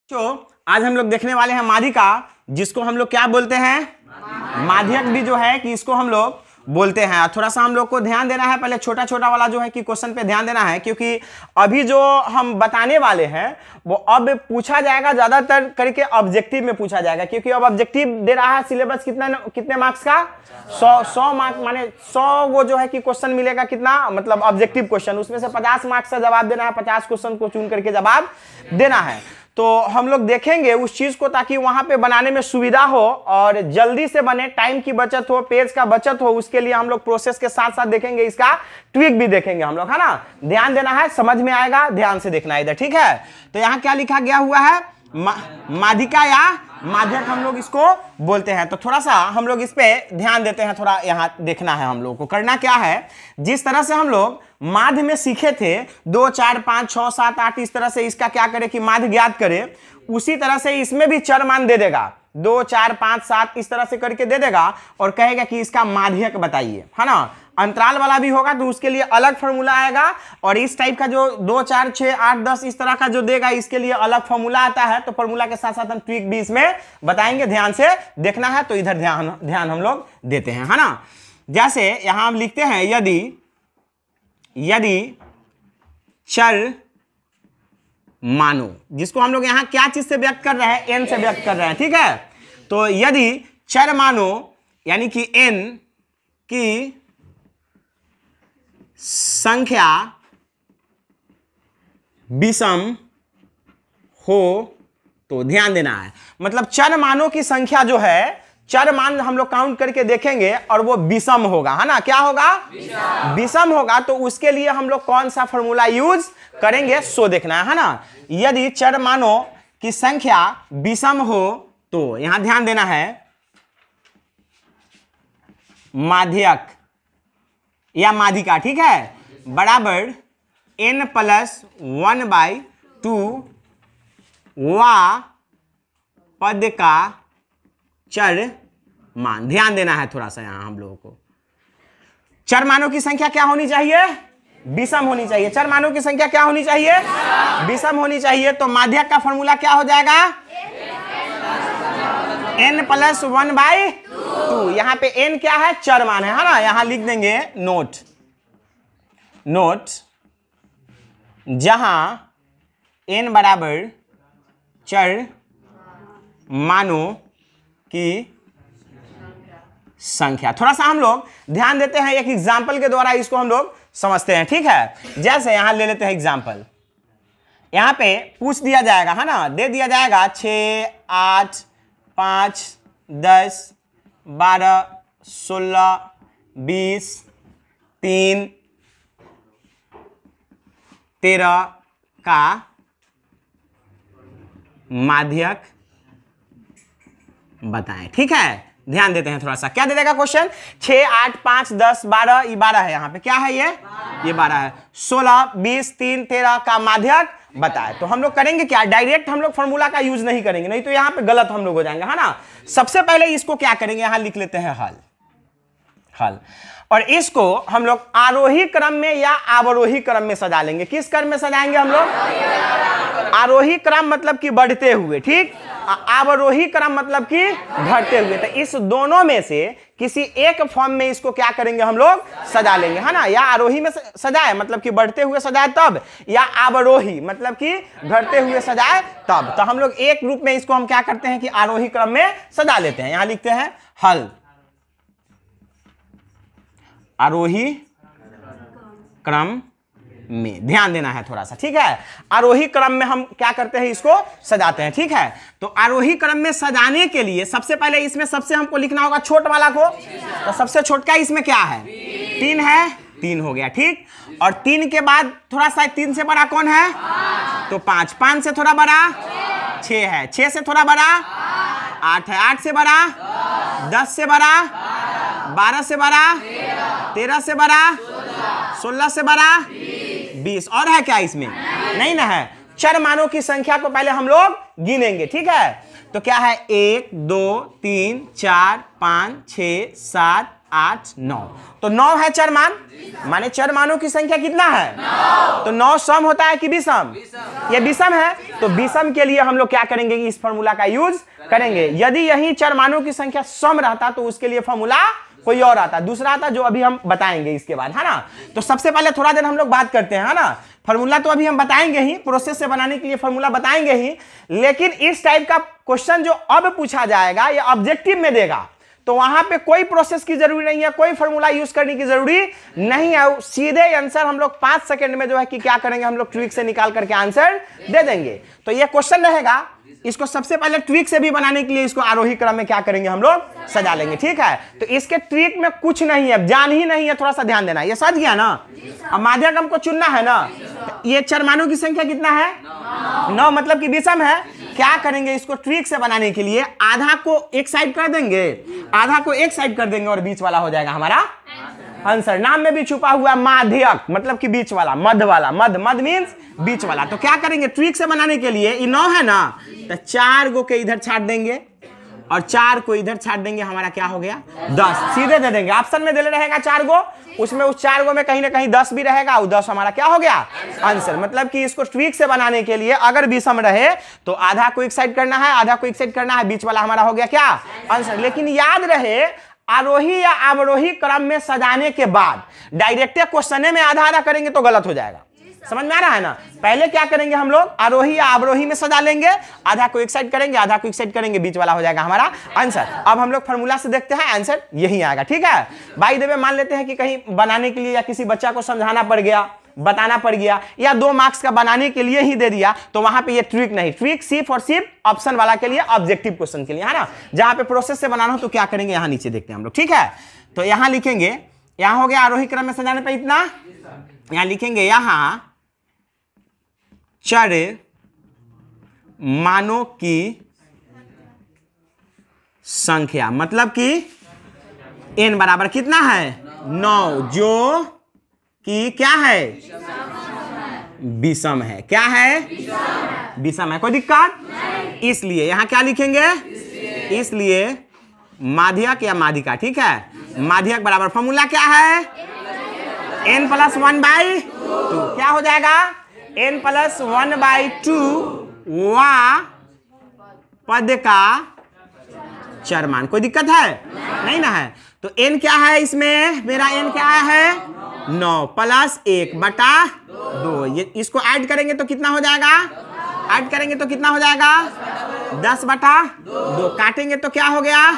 तो आज हम लोग देखने वाले हैं माध्यिका, जिसको हम लोग क्या बोलते हैं, माध्यक भी जो है कि इसको हम लोग बोलते हैं। थोड़ा सा हम लोग को ध्यान देना है, पहले छोटा छोटा वाला जो है कि क्वेश्चन पे ध्यान देना है, क्योंकि अभी जो हम बताने वाले हैं वो अब पूछा जाएगा, ज्यादातर करके ऑब्जेक्टिव में पूछा जाएगा, क्योंकि अब ऑब्जेक्टिव दे रहा है सिलेबस कितने मार्क्स का, 100 मार्क्स, माने 100 वो जो है कि क्वेश्चन मिलेगा कितना, मतलब ऑब्जेक्टिव क्वेश्चन, उसमें से 50 मार्क्स का जवाब देना है, 50 क्वेश्चन को चुन करके जवाब देना है। तो हम लोग देखेंगे उस चीज को ताकि वहां पे बनाने में सुविधा हो और जल्दी से बने, टाइम की बचत हो, पेज का बचत हो, उसके लिए हम लोग प्रोसेस के साथ साथ देखेंगे, इसका ट्विक भी देखेंगे हम लोग, है ना। ध्यान देना है, समझ में आएगा, ध्यान से देखना है इधर, ठीक है। तो यहाँ क्या लिखा गया हुआ है, माध्यिका या माध्यक हम लोग इसको बोलते हैं। तो थोड़ा सा हम लोग इस पे ध्यान देते हैं, थोड़ा यहाँ देखना है हम लोग को। करना क्या है, जिस तरह से हम लोग माध्य में सीखे थे 2 4 5 6 7 8 इस तरह से इसका क्या करे कि माध्य ज्ञात करे, उसी तरह से इसमें भी चर मान दे देगा, 2 4 5 7 इस तरह से करके दे देगा और कहेगा कि इसका माध्यक बताइए, है ना। अंतराल वाला भी होगा तो उसके लिए अलग फॉर्मूला आएगा, और इस टाइप का जो 2 4 6 8 10 इस तरह का जो देगा इसके लिए अलग फॉर्मूला आता है। तो फॉर्मूला के साथ साथ हम ट्विक भी इसमें बताएंगे, ध्यान से देखना है। तो इधर ध्यान हम लोग देते हैं, है ना। जैसे यहां हम लिखते हैं, यदि चर मानो, जिसको हम लोग यहां क्या चीज से व्यक्त कर रहे हैं, एन से व्यक्त कर रहे हैं, ठीक है। तो यदि चर मानो यानी कि एन की संख्या विषम हो तो ध्यान देना है, मतलब चर मानों की संख्या जो है, चर मान हम लोग काउंट करके देखेंगे और वो विषम होगा, है ना। क्या होगा, विषम होगा। तो उसके लिए हम लोग कौन सा फॉर्मूला यूज करेंगे सो देखना है ना। यदि चर मानों की संख्या विषम हो तो यहां ध्यान देना है, माध्यक या माध्यिका, ठीक है, बराबर n+1/2 वा पद का चर मान। ध्यान देना है थोड़ा सा यहां हम लोगों को, चर मानों की संख्या क्या होनी चाहिए, विषम होनी चाहिए। चर मानों की संख्या क्या होनी चाहिए, विषम होनी चाहिए। तो माध्यक का फॉर्मूला क्या हो जाएगा, n+1/2। यहां पे n क्या है, चर मान है ना। यहां लिख देंगे नोट जहां n बराबर चर मानों की संख्या। थोड़ा सा हम लोग ध्यान देते हैं, एक एग्जाम्पल के द्वारा इसको हम लोग समझते हैं, ठीक है। जैसे यहां ले लेते हैं एग्जाम्पल, यहां पे पूछ दिया जाएगा, है ना, दे दिया जाएगा 6 8 5 10 12 16 20 3 13 का माध्यक बताएं, ठीक है। ध्यान देते हैं थोड़ा सा, क्या दे देगा क्वेश्चन, 6 8 5 10 12, ये 12 है, यहाँ पे क्या है, ये 12 है, 16 20 3 13 का माध्यक बताए। तो हम लोग करेंगे क्या, डायरेक्ट हम लोग फॉर्मूला का यूज नहीं करेंगे, नहीं तो यहाँ पे गलत हम लोग हो जाएंगे, है ना। सबसे पहले इसको क्या करेंगे, यहां लिख लेते हैं हल, और इसको हम लोग आरोही क्रम में या अवरोही क्रम में सजा लेंगे। किस क्रम में सजाएंगे हम लोग, आरोही क्रम मतलब कि बढ़ते हुए, ठीक, अवरोही क्रम मतलब कि घटते हुए। तो इस दोनों में से किसी एक फॉर्म में इसको क्या करेंगे, हम लोग सजा लेंगे, है ना। या आरोही में सजाए मतलब कि बढ़ते हुए सजाए तब, या अवरोही मतलब कि घटते हुए सजाए तब। तो हम लोग एक रूप में इसको हम क्या करते हैं कि आरोही क्रम में सजा लेते हैं। यहां लिखते हैं हल, आरोही क्रम में, ध्यान देना है थोड़ा सा, ठीक है। आरोही क्रम में हम क्या करते हैं, इसको सजाते हैं, ठीक है। तो आरोही क्रम में सजाने के लिए सबसे पहले इसमें सबसे हमको लिखना होगा छोट वाला को। तो सबसे छोटका इसमें क्या है, 3 है, 3 हो गया, ठीक। और 3 के बाद थोड़ा सा 3 से बड़ा कौन है, तो 5, 5 से थोड़ा बड़ा 6 है, 6 से थोड़ा बड़ा 8 है, 8 से बड़ा 10 से बड़ा 12 से बड़ा 13 से बड़ा 16 से बड़ा 20, और है क्या इसमें, नहीं ना है। चर मानों की संख्या को पहले हम लोग गिनेंगे, ठीक है। तो क्या है, 1 2 3 4 5 6 7 8 9। तो 9 है चर मान, माने चर मानों की संख्या कितना है 9। तो 9 सम होता है कि विषम, ये विषम है। तो विषम के लिए हम लोग क्या करेंगे, इस फॉर्मूला का यूज करेंगे। यदि यही चर मानों की संख्या सम रहता तो उसके लिए फॉर्मूला कोई और आता, दूसरा आता, जो अभी हम बताएंगे इसके बाद, है ना। तो सबसे पहले थोड़ा देर हम लोग बात करते हैं, है ना। फॉर्मूला तो अभी हम बताएंगे ही, प्रोसेस से बनाने के लिए फॉर्मूला बताएंगे ही, लेकिन इस टाइप का क्वेश्चन जो अब पूछा जाएगा ये ऑब्जेक्टिव में देगा, तो वहां पे कोई प्रोसेस की जरूरी नहीं है, कोई फॉर्मूला यूज करने की जरूरी नहीं है। सीधे आंसर हम लोग 5 सेकंड में जो है कि क्या करेंगे, हम लोग ट्रिक से निकाल करके आंसर दे देंगे। तो ये क्वेश्चन रहेगा, इसको सबसे पहले ट्रिक से भी बनाने के लिए इसको आरोही क्रम में क्या करेंगे, हम लोग सजा लेंगे, ठीक है। तो इसके ट्रिक में कुछ नहीं है, जान ही नहीं है, थोड़ा सा ध्यान देना। ये सज गया ना। अब माध्यक हमको चुनना है ना। ये चर मानों की संख्या कितना है 9, मतलब कि विषम है। क्या करेंगे, इसको ट्रिक से बनाने के लिए आधा को एक साइड कर देंगे, आधा को एक साइड कर देंगे और बीच वाला हो जाएगा हमारा आंसर। नाम में भी छुपा हुआ माध्यक, मतलब कि बीच वाला, मध्य वाला। मध्य मींस बीच वाला। तो क्या करेंगे, ट्रिक से बनाने के लिए ये 9 है ना, तो 4 गो के इधर छाट देंगे और 4 को इधर छाट देंगे, हमारा क्या हो गया 10। सीधे दे देंगे, ऑप्शन में दे रहेगा 4 गो, उसमें उस 4 गो में कहीं ना कहीं 10 भी रहेगा, और 10 हमारा क्या हो गया आंसर। मतलब कि इसको ट्रिक से बनाने के लिए अगर विषम रहे तो आधा को एक साइड करना है, आधा को एक साइड करना है, बीच वाला हमारा हो गया क्या आंसर। लेकिन याद रहे, आरोही या अवरोही क्रम में सजाने के बाद डायरेक्ट क्वेश्चन में आधा आधा करेंगे तो गलत हो जाएगा। समझ में आ रहा है ना। पहले क्या करेंगे, हम लोग आरोही या अवरोही में सजा लेंगे, आधा को एक साइड करेंगे, आधा को एक साइड करेंगे, बीच वाला हो जाएगा हमारा आंसर। अब हम लोग फॉर्मूला से देखते हैं, आंसर यही आएगा, ठीक है। बाय द वे मान लेते हैं कि कहीं बनाने के लिए या किसी बच्चा को समझाना पड़ गया, बताना पड़ गया, या 2 मार्क्स का बनाने के लिए ही दे दिया, तो वहां पे ये ट्रिक नहीं, ट्रिक सिर्फ और सिर्फ ऑप्शन वाला के लिए, ऑब्जेक्टिव क्वेश्चन के लिए, है ना। जहां पे प्रोसेस से बनाना हो तो क्या करेंगे, यहां नीचे देखते हैं हम लोग, ठीक है। तो यहां लिखेंगे, यहां हो गया आरोही क्रम में सजाने पे इतना, यहां लिखेंगे यहां चर मानों की संख्या, मतलब कि n बराबर कितना है 9, जो कि क्या है विषम है। क्या है विषम है, कोई दिक्कत। इसलिए यहां क्या लिखेंगे, इसलिए माध्यक या माध्यिका, ठीक है। माध्यक बराबर फॉर्मूला क्या है n + 1/2, क्या हो जाएगा n + 1/2 वा पद का चर मान। कोई दिक्कत है नहीं ना है। तो n क्या है इसमें, मेरा n क्या है 9 + 1/2। ये इसको ऐड करेंगे तो कितना हो जाएगा, ऐड करेंगे तो कितना हो जाएगा 10/2। काटेंगे तो क्या हो गया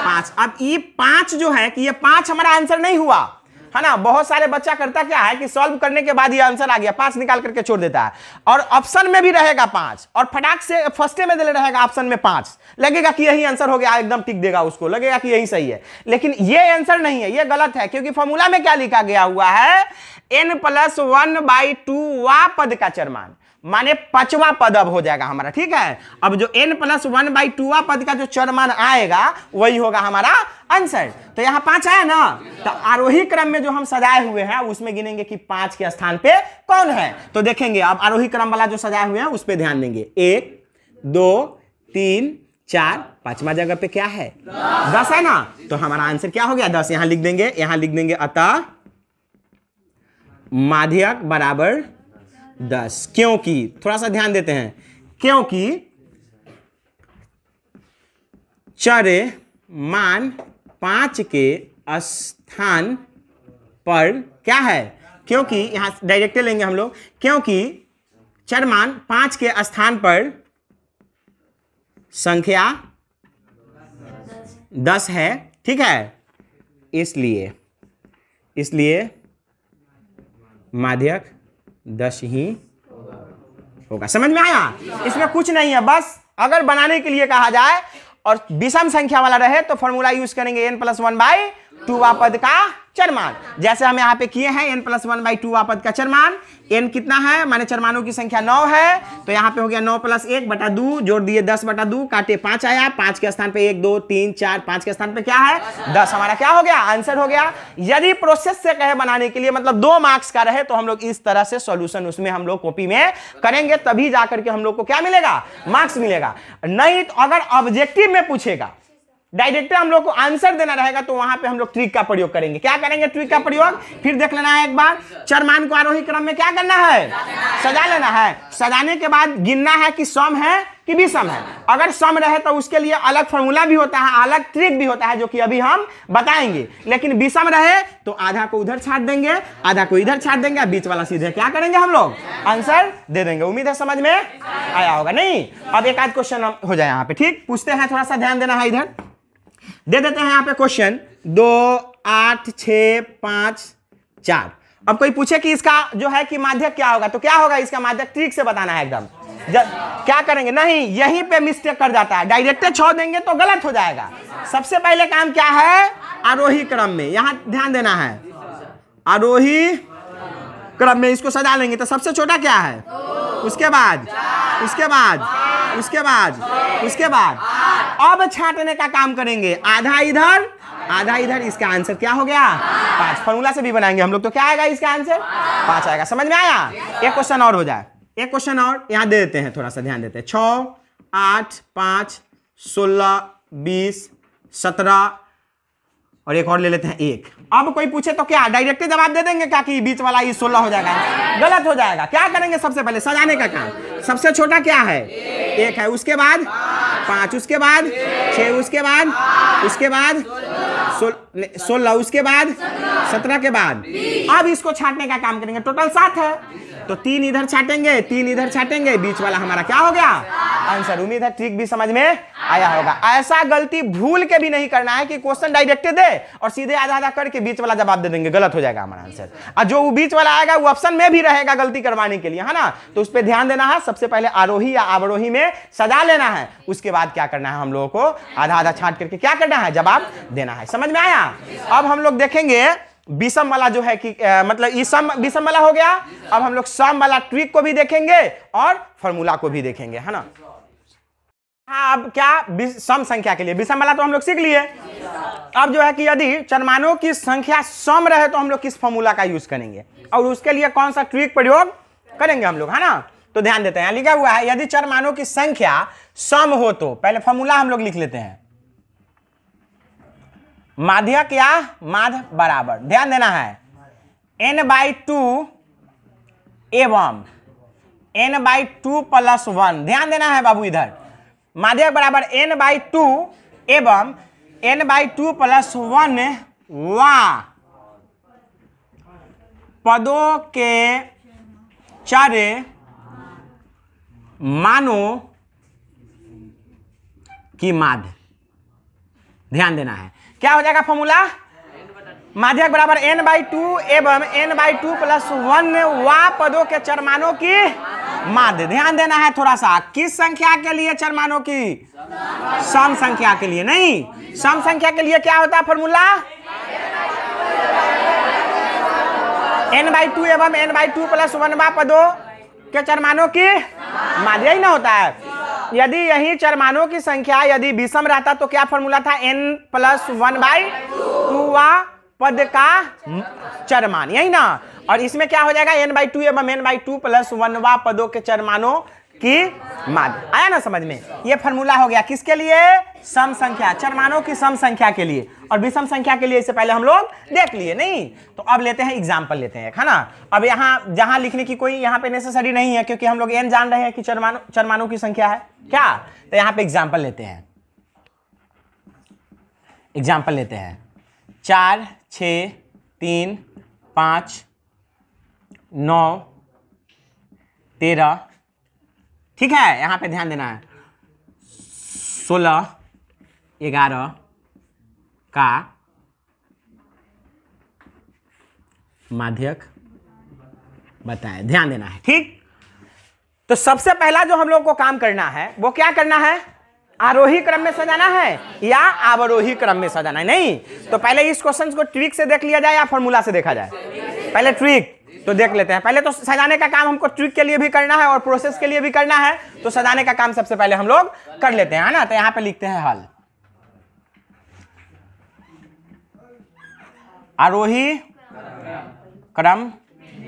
5। अब ये 5 जो है कि ये 5 हमारा आंसर नहीं हुआ, है ना। बहुत सारे बच्चा करता क्या है कि सॉल्व करने के बाद ये आंसर आ गया, 5 निकाल करके छोड़ देता है, और ऑप्शन में भी रहेगा 5, और फटाक से फर्स्ट में दे रहेगा ऑप्शन में 5, लगेगा कि यही आंसर हो गया, एकदम टिक देगा, उसको लगेगा कि यही सही है। लेकिन ये आंसर नहीं है, ये गलत है, क्योंकि फॉर्मूला में क्या लिखा गया हुआ है n + 1/2 वा पद का चर मान, माने 5वां पद अब हो जाएगा हमारा, ठीक है। अब जो n + 1/2 पद का जो चर मान आएगा वही होगा हमारा आंसर। तो यहाँ 5 आया ना, तो आरोही क्रम में जो हम सजाए हुए हैं उसमें गिनेंगे कि 5 के स्थान पे कौन है। तो देखेंगे अब आरोही क्रम वाला जो सजाए हुए हैं उस पे ध्यान देंगे। 1 2 3 4, 5वां जगह पे क्या है 10 है ना, तो हमारा आंसर क्या हो गया 10। यहां लिख देंगे, यहां लिख देंगे अतः माध्यक बराबर 10। क्योंकि थोड़ा सा ध्यान देते हैं, क्योंकि चर मान 5 के स्थान पर क्या है, क्योंकि यहां डायरेक्ट लेंगे हम लोग, क्योंकि चर मान 5 के स्थान पर संख्या 10 है, ठीक है। इसलिए माध्यक 10 ही होगा। समझ में आया, इसमें कुछ नहीं है, बस अगर बनाने के लिए कहा जाए और विषम संख्या वाला रहे तो फॉर्मूला यूज करेंगे n + 1/2 पद का चर मान। जैसे हम यहाँ पे किए हैं n + 1/2 पद का चर मान। n कितना है, माने चरमानों की संख्या 9 है, तो यहाँ पे हो गया 9 + 1/2, जोड़ दिए 10/2, काटे 5 आया, 5 के स्थान पे 1 2 3 4, 5 के स्थान पे क्या है 10, हमारा क्या हो गया आंसर हो गया। यदि प्रोसेस से कहे बनाने के लिए, मतलब 2 मार्क्स का रहे, तो हम लोग इस तरह से सॉल्यूशन उसमें हम लोग कॉपी में करेंगे, तभी जाकर के हम लोग को क्या मिलेगा मार्क्स मिलेगा। नहीं तो अगर ऑब्जेक्टिव में पूछेगा, डायरेक्ट हम लोग को आंसर देना रहेगा तो वहां पे हम लोग ट्रिक का प्रयोग करेंगे। क्या करेंगे ट्रिक का प्रयोग? फिर देख लेना है एक बार, चरमान को आरोही क्रम में क्या करना है? सजा लेना है। सजाने के बाद गिनना है कि सम है कि विषम है। अगर सम रहे तो उसके लिए अलग फॉर्मूला भी होता है, अलग ट्रिक भी होता है, जो कि अभी हम बताएंगे। लेकिन विषम रहे तो आधा को उधर छाट देंगे, आधा को इधर छाट देंगे, बीच वाला सीधे क्या करेंगे हम लोग? आंसर दे देंगे। उम्मीद है समझ में आया होगा। नहीं, अब एक आध क्वेश्चन हो जाए यहाँ पे, ठीक? पूछते हैं, थोड़ा सा ध्यान देना है। इधर दे देते हैं यहाँ पे क्वेश्चन 2, 8, 6, 5, 4। अब कोई पूछे कि इसका जो है कि माध्यक क्या होगा, तो क्या होगा इसका माध्यक? ट्रिक से बताना है एकदम। क्या करेंगे? नहीं, यहीं पे मिस्टेक कर जाता है। डायरेक्ट 6 देंगे तो गलत हो जाएगा। सबसे पहले काम क्या है? आरोही क्रम में, यहां ध्यान देना है। आरोही क्रम में इसको सजा लेंगे तो सबसे छोटा क्या है? उसके बाद अब छांटने का काम करेंगे। आधा इधर, आधा इधर। इसका आंसर क्या हो गया? 5। फॉर्मूला से भी बनाएंगे हम लोग तो क्या आएगा इसका आंसर? 5 आएगा। समझ में आया? एक क्वेश्चन और हो जाए, एक क्वेश्चन और यहां दे देते हैं, थोड़ा सा ध्यान देते हैं। 6, 8, 5, 16, 20, 17 और एक और ले लेते हैं 1। अब कोई पूछे तो क्या डायरेक्ट जवाब दे देंगे क्या कि बीच वाला ये 16 हो जाएगा? गलत हो जाएगा। क्या करेंगे? सबसे पहले सजाने का काम। सबसे छोटा क्या है? 1 है, उसके बाद 5, उसके बाद 6, उसके बाद 16, उसके बाद 17 के बाद अब इसको छांटने का काम करेंगे। टोटल 7 है तो 3 इधर छाटेंगे, 3 इधर छाटेंगे, बीच वाला हमारा क्या हो गया? आंसर। उम्मीद है ट्रिक भी समझ में आया होगा। ऐसा गलती भूल के भी नहीं करना है कि क्वेश्चन डायरेक्ट दे और सीधे आधा आधा करके बीच वाला जवाब दे देंगे, गलत हो जाएगा हमारा आंसर। और जो बीच वाला आएगा वो ऑप्शन में भी रहेगा गलती करवाने के लिए, है ना? तो उस पर ध्यान देना है। सबसे पहले आरोही या अवरोही में सजा लेना है, उसके बाद क्या करना है हम लोगों को? आधा आधा छांट करके क्या करना है? जवाब देना है। समझ में आया? अब हम लोग देखेंगे विषम वाला जो है कि मतलब ये सम विषम वाला हो गया। अब हम लोग सम वाला ट्रिक को भी देखेंगे और फॉर्मूला को भी देखेंगे, है ना? हाँ, अब क्या सम संख्या के लिए विषम वाला तो हम लोग सीख लिए। अब जो है कि यदि चरमानों की संख्या सम रहे तो हम लोग किस फॉर्मूला का यूज करेंगे और उसके लिए कौन सा ट्रिक प्रयोग करेंगे हम लोग, है ना? तो ध्यान देते हैं, लिखा हुआ है यदि चरमानों की संख्या सम हो तो पहले फॉर्मूला हम लोग लिख लेते हैं। माध्यक या माध्य बराबर, ध्यान देना है, n/2 एवं n/2 + 1। ध्यान देना है बाबू इधर। माध्यक बराबर n/2 एवं n/2 + 1 वा पदों के चर मानों की माध्य। ध्यान देना है, क्या हो जाएगा फॉर्मूला? माध्यक बराबर n/2 एवं n/2 + 1 वा पदों के चरमानों की माध्य। ध्यान देना है थोड़ा सा, किस संख्या के लिए चरमानों की? सम संख्या के लिए। नहीं, सम संख्या के लिए क्या होता है फॉर्मूला? n/2 एवं n/2 + 1 वा पदों के चरमानों की माध्य, यही ना होता है। यदि यही चरमानों की संख्या यदि विषम रहता तो क्या फॉर्मूला था? n + 1/2 वा पद का चरमान, यही ना? और इसमें क्या हो जाएगा? n/2 एवं n/2 + 1 वा पदों के चरमानों की माध्य। आया ना समझ में? ये फॉर्मूला हो गया किसके लिए? सम संख्या, चरमानों की सम संख्या के लिए। और विषम संख्या के लिए इससे पहले हम लोग देख लिए। नहीं तो अब लेते हैं एग्जाम्पल लेते हैं, है ना? अब यहाँ जहां लिखने की कोई यहाँ पे नेसेसरी नहीं है क्योंकि हम लोग n जान रहे हैं कि चरमानों की संख्या है क्या। तो यहाँ पे एग्जाम्पल लेते हैं, 4, 6, 3, 5, 9, 13, ठीक है? यहां पे ध्यान देना है, 16, 11 का माध्यक बताएं। ध्यान देना है, ठीक? तो सबसे पहला जो हम लोग को काम करना है वो क्या करना है? आरोही क्रम में सजाना है या अवरोही क्रम में सजाना है? नहीं तो पहले इस क्वेश्चन को ट्रिक से देख लिया जाए या फॉर्मूला से देखा जाए? पहले ट्रिक तो देख लेते हैं। पहले तो सजाने का काम हमको ट्रिक के लिए भी करना है और प्रोसेस के लिए भी करना है, तो सजाने का काम सबसे पहले हम लोग कर लेते हैं, है ना? तो यहां पे लिखते हैं हल। आरोही क्रम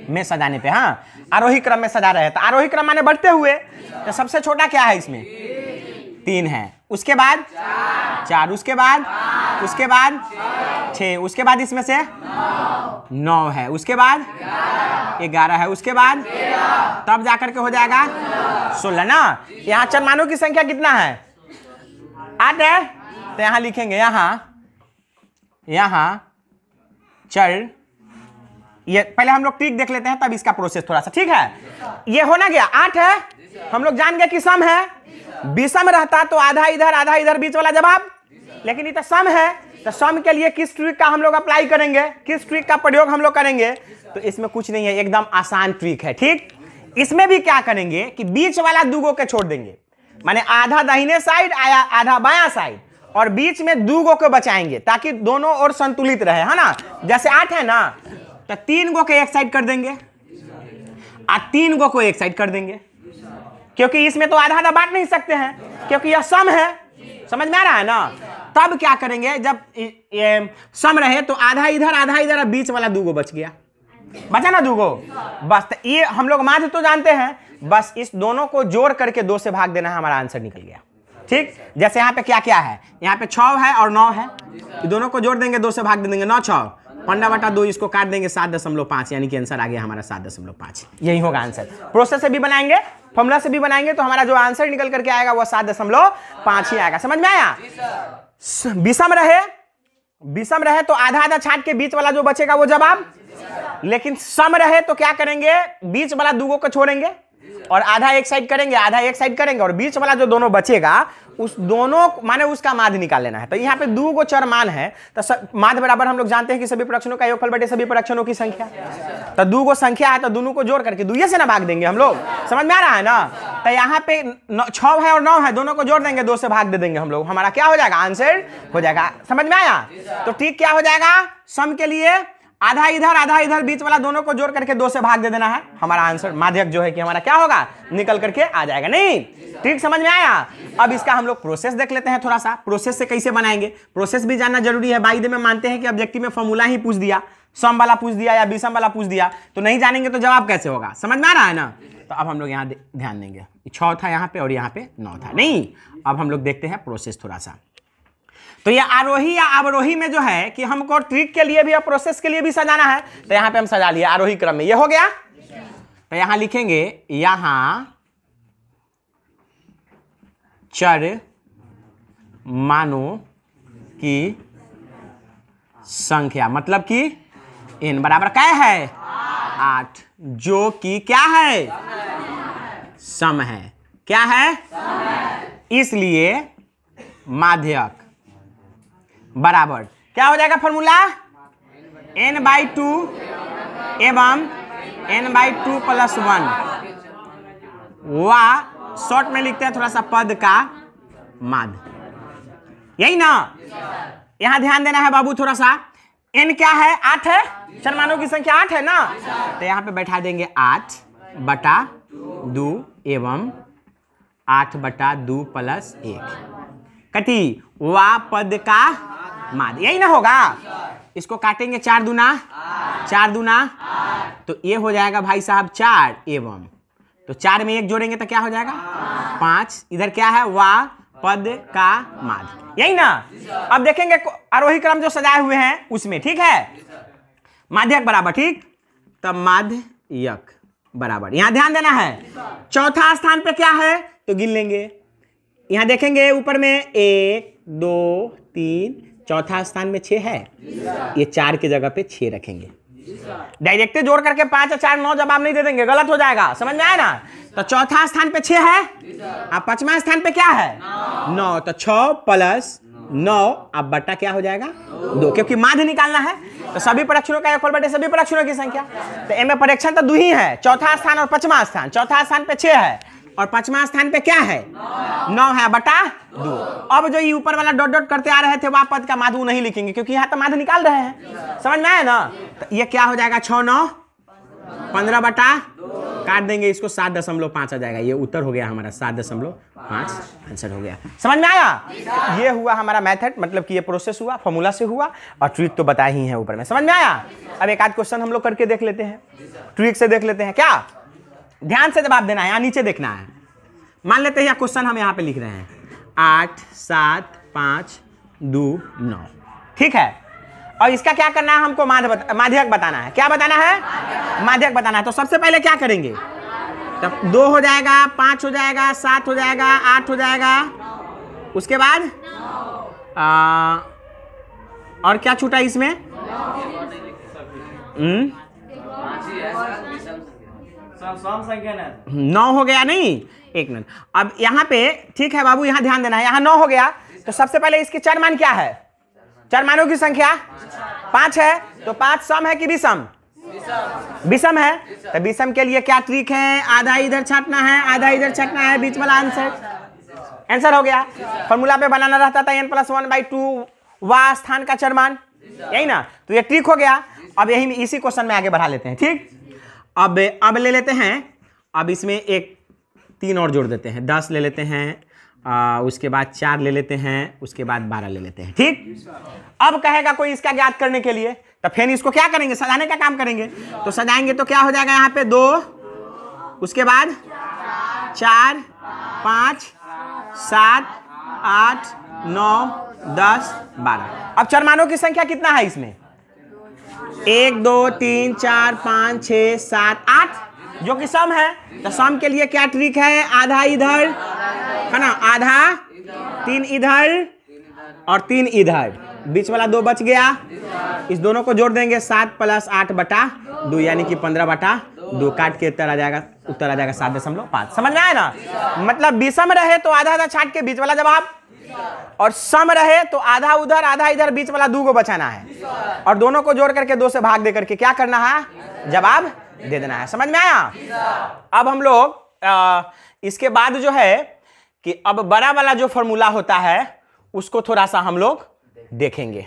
में सजाने पे, हाँ आरोही क्रम में सजा रहे हैं तो आरोही क्रम माने बढ़ते हुए, तो सबसे छोटा क्या है इसमें? 3 है, उसके बाद 4, उसके बाद 6, उसके बाद इसमें से 9 है, उसके बाद 11 है, उसके बाद तब जाकर के हो जाएगा 16 ना। यहाँ चर मानों की संख्या कितना है? 8 है। तो यहाँ लिखेंगे यहाँ चर, ये पहले हम लोग ट्रिक देख लेते हैं तब इसका प्रोसेस थोड़ा सा, ठीक है। ये होना गया 8 है, हम लोग जान गए कि सम है, विषम रहता तो आधा इधर बीच वाला जवाब, लेकिन ये तो सम है, तो सम के लिए किस ट्रिक का हम लोग अप्लाई करेंगे, किस ट्रिक का प्रयोग हम लोग करेंगे? तो इसमें कुछ नहीं है, एकदम आसान ट्रिक है, ठीक। इसमें भी क्या करेंगे कि बीच वाला दूगो के छोड़ देंगे, माने आधा दाहिने साइड आया आधा बायां साइड, और बीच में दूगो को बचाएंगे ताकि दोनों ओर संतुलित रहे, है ना। जैसे 8 है ना, तो 3 गो के एक साइड कर देंगे और 3 गो को एक साइड कर देंगे, क्योंकि इसमें तो आधा बांट नहीं सकते हैं क्योंकि यह सम है, समझ में आ रहा है ना। तब क्या करेंगे, जब ये सम रहे तो आधा इधर और बीच वाला दूगो बच गया, बचा ना दूगो, बस। तो ये हम लोग माध्य तो जानते हैं, बस इस दोनों को जोड़ करके 2 से भाग देना है, हमारा आंसर निकल गया, ठीक। जैसे यहाँ पे क्या क्या है, यहाँ पे 6 है और 9 है, दोनों को जोड़ देंगे 2 से भाग दे देंगे, 9 6 15/2, इसको काट देंगे 7.5, यानी कि आंसर आ गया हमारा 7.5, यही होगा आंसर। प्रोसेस से भी बनाएंगे, फॉर्मूला से भी बनाएंगे, तो हमारा जो आंसर निकल करके आएगा वो 7.5 ही आएगा। समझ में आया? विषम रहे तो आधा छाट के बीच वाला जो बचेगा वो जवाब, लेकिन सम रहे तो क्या करेंगे, बीच वाला दूगो को छोड़ेंगे और आधा एक साइड करेंगे, और बीच वाला जो दोनों बचेगा उस दोनों माने उसका माध्य निकाल लेना है। तो यहाँ पे दूगो चर मान है, तो माध्य बराबर हम लोग जानते हैं कि सभी प्रक्षणों का योगफल बटे सभी प्रक्षणों की संख्या। तो दूगो संख्या है तो दोनों को जोड़ करके 2 से ना भाग देंगे हम लोग, समझ में आ रहा है ना। तो यहाँ पे 6 है और 9 है, दोनों को जोड़ देंगे, 2 से भाग दे देंगे हम लोग, हमारा क्या हो जाएगा, आंसर हो जाएगा। समझ में आया? तो ठीक क्या हो जाएगा, सम के लिए आधा इधर बीच वाला दोनों को जोड़ करके 2 से भाग दे देना है, हमारा आंसर माध्यक जो है कि हमारा क्या होगा, निकल करके आ जाएगा। नहीं ठीक समझ में आया? अब इसका हम लोग प्रोसेस देख लेते हैं थोड़ा सा, प्रोसेस से कैसे बनाएंगे, प्रोसेस भी जानना जरूरी है। बाई द वे मानते हैं कि ऑब्जेक्टिव में फॉर्मूला ही पूछ दिया, सम वाला पूछ दिया या विषम वाला पूछ दिया, तो नहीं जानेंगे तो जवाब कैसे होगा, समझ में आ रहा है ना। तो अब हम लोग यहाँ ध्यान देंगे, 6 था यहाँ पे और यहाँ पे 9 था। नहीं, अब हम लोग देखते हैं प्रोसेस थोड़ा सा। तो ये आरोही या अवरोही में जो है कि हमको ट्रिक के लिए भी और प्रोसेस के लिए भी सजाना है, तो यहाँ पे हम सजा लिए आरोही क्रम में, ये हो गया। तो यहाँ लिखेंगे, यहाँ चर मानों की संख्या, मतलब कि n बराबर क्या है, 8, जो कि क्या है, सम है, क्या है, इसलिए माध्यक बराबर क्या हो जाएगा, फॉर्मूला n/2 एवं n/2 + 1, वा शॉर्ट में लिखते हैं थोड़ा सा पद का माध्य, यही ना। यहां ध्यान देना है बाबू थोड़ा सा, n क्या है, 8 है, चर मानों की संख्या 8 है ना, तो यहां पे बैठा देंगे 8/2 एवं 8/2 + 1 कटी, वा पद का माध्य, यही ना होगा। इसको काटेंगे 4 दूना 8, तो ये हो जाएगा भाई साहब 4 एवं, तो 4 में 1 जोड़ेंगे तो क्या हो जाएगा 5, इधर क्या है, वा पद का माध्य, यही ना। अब देखेंगे आरोही क्रम जो सजाए हुए हैं उसमें, ठीक है, माध्यक बराबर, ठीक, तब माध्यक बराबर, यहां ध्यान देना है, चौथा स्थान पे क्या है तो गिन लेंगे, यहां देखेंगे ऊपर में 1 2 3, चौथा स्थान में 6 है, ये 4 की जगह पे 6 रखेंगे, डायरेक्ट जोड़ करके 5 और 4 9 जवाब नहीं दे देंगे, गलत हो जाएगा, समझ में आया ना। तो चौथा स्थान पे 6 है, अब 5वां स्थान पे क्या है 9, तो 6 + 9, अब बट्टा क्या हो जाएगा 2, क्योंकि माध्य निकालना है, तो सभी परीक्षणों का योगफल बटे सभी परीक्षणों की संख्या, तो इनमें परीक्षण तो 2 ही है, चौथा स्थान और 5वां स्थान, चौथा स्थान पे 6 है और 5वां स्थान पे क्या है 9 है बटा 2। अब जो ये ऊपर वाला डॉट डॉट करते आ रहे थे वह पद का माध्य नहीं लिखेंगे, क्योंकि यहाँ तो माध्य निकाल रहे हैं, समझ में आया ना। तो ये क्या हो जाएगा 6 9 15/, काट देंगे इसको 7.5 आ जाएगा, ये उत्तर हो गया हमारा 7.5 आंसर हो गया, समझ में आया। ये हुआ हमारा मेथड, मतलब कि ये प्रोसेस हुआ, फॉर्मूला से हुआ, और ट्रिक तो बताया ही है ऊपर में, समझ में आया। अब एक आध क्वेश्चन हम लोग करके देख लेते हैं, ट्रिक से देख लेते हैं, क्या ध्यान से जवाब देना है, यहाँ नीचे देखना है। मान लेते हैं क्वेश्चन हम यहाँ पे लिख रहे हैं, 8 7 5 2 9। ठीक है, और इसका क्या करना है, हमको माध्यक बताना है। क्या बताना है? माध्यक बताना है। तो सबसे पहले क्या करेंगे, तब 2 हो जाएगा, 5 हो जाएगा, 7 हो जाएगा, 8 हो जाएगा, उसके बाद और क्या छूटा इसमें? 9 हो गया। नहीं, एक मिनट, अब यहाँ पे ठीक है बाबू, यहाँ ध्यान देना है। यहाँ 9 हो गया, तो सबसे पहले इसके चर मान क्या है? चर मानों की संख्या 5 है। तो 5 सम है कि विषम? विषम है। तो विषम के लिए क्या ट्रिक है? आधा इधर छाटना है, आधा इधर छाटना है, बीच वाला आंसर हो गया। फॉर्मूला पे बनाना रहता था n+1/2 वा स्थान का चर मान, यही ना? तो ये ट्रिक हो गया। अब यही इसी क्वेश्चन में आगे बढ़ा लेते हैं। ठीक, अब ले लेते हैं, अब इसमें एक 3 और जोड़ देते हैं, 10 ले लेते हैं, उसके बाद 4 ले लेते हैं, उसके बाद 12 ले लेते हैं। ठीक, अब कहेगा कोई इसका ज्ञात करने के लिए, तो फिर इसको क्या करेंगे? सजाने का काम करेंगे। तो सजाएंगे तो क्या हो जाएगा? यहाँ पे 2, उसके बाद 4 5 7 8 9 10 12। अब चरमानों की संख्या कितना है इसमें? 1 2 3 4 5 6 7 8, जो कि सम है। तो सम के लिए क्या ट्रिक है? आधा इधर है ना, आधा, 3 इधर और 3 इधर, बीच वाला 2 बच गया। इस दोनों को जोड़ देंगे, 7 + 8/2 यानी कि 15/2। काट के उत्तर आ जाएगा 7.5। समझ में आया ना? मतलब विषम रहे तो आधा आधा छाट के बीच वाला जवाब, और सम रहे तो आधा उधर आधा इधर, बीच वाला 2 को बचाना है, और दोनों को जोड़ करके 2 से भाग दे करके क्या करना है? जवाब दे देना है। समझ में आया? अब हम लोग इसके बाद जो है कि अब बड़ा वाला जो फॉर्मूला होता है उसको थोड़ा सा हम लोग देखेंगे।